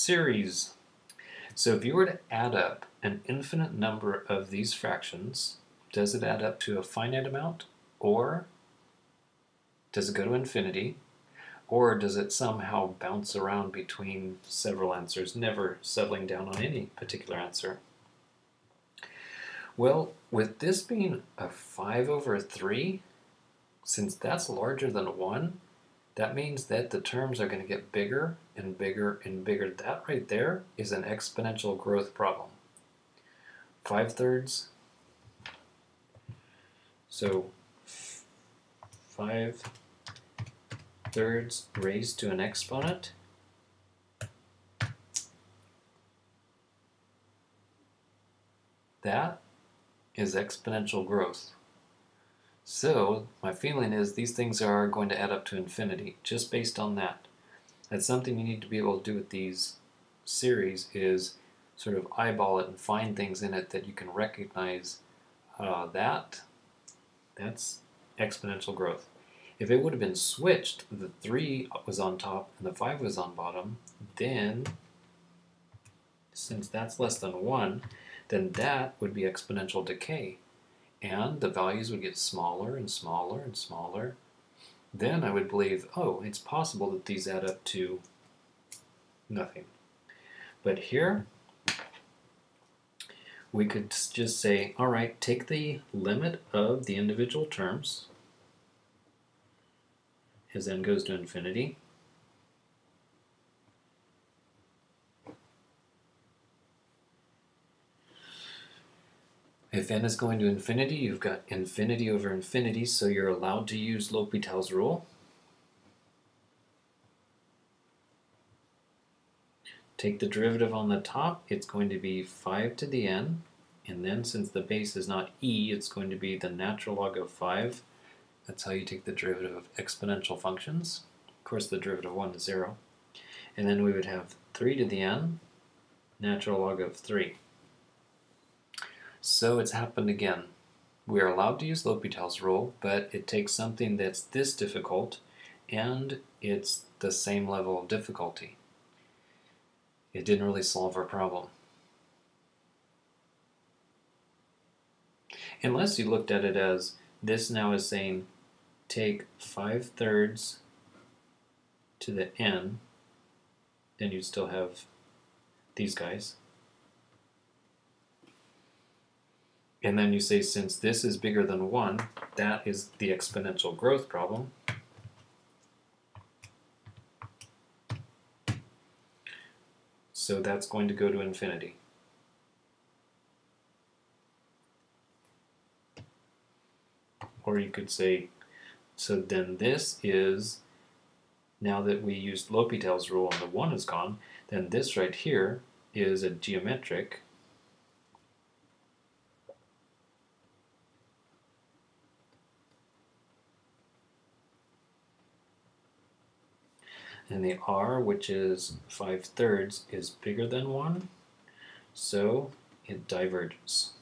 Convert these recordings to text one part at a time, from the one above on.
Series. So if you were to add up an infinite number of these fractions, does it add up to a finite amount, or does it go to infinity, or does it somehow bounce around between several answers, never settling down on any particular answer? Well, with this being a 5 over 3, since that's larger than 1, that means that the terms are going to get bigger and bigger and bigger. That right there is an exponential growth problem. 5/3. So 5/3 raised to an exponent. That is exponential growth. So my feeling is these things are going to add up to infinity just based on that. That's something you need to be able to do with these series, is sort of eyeball it and find things in it that you can recognize that's exponential growth. If it would have been switched, the 3 was on top and the 5 was on bottom, then since that's less than 1, then that would be exponential decay. And the values would get smaller and smaller and smaller. Then I would believe, oh, it's possible that these add up to nothing. But here, we could just say, all right, take the limit of the individual terms as n goes to infinity. If n is going to infinity, you've got infinity over infinity, so you're allowed to use L'Hopital's rule. Take the derivative on the top, it's going to be 5 to the n, and then since the base is not e, it's going to be the natural log of 5. That's how you take the derivative of exponential functions. Of course, the derivative of 1 is 0. And then we would have 3 to the n, natural log of 3. So it's happened again. We are allowed to use L'Hopital's rule, but it takes something that's this difficult, and it's the same level of difficulty. It didn't really solve our problem. Unless you looked at it as, this now is saying, take 5/3 to the n, then you'd still have these guys. And then you say, since this is bigger than 1, that is the exponential growth problem. So that's going to go to infinity. Or you could say, so then this is, now that we used L'Hopital's rule and the 1 is gone, then this right here is a geometric and the r, which is 5/3, is bigger than 1, so it diverges.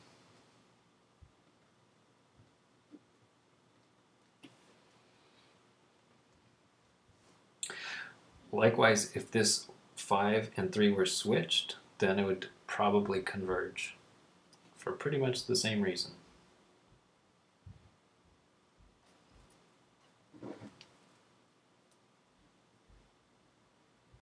Likewise, if this 5 and 3 were switched, then it would probably converge for pretty much the same reason.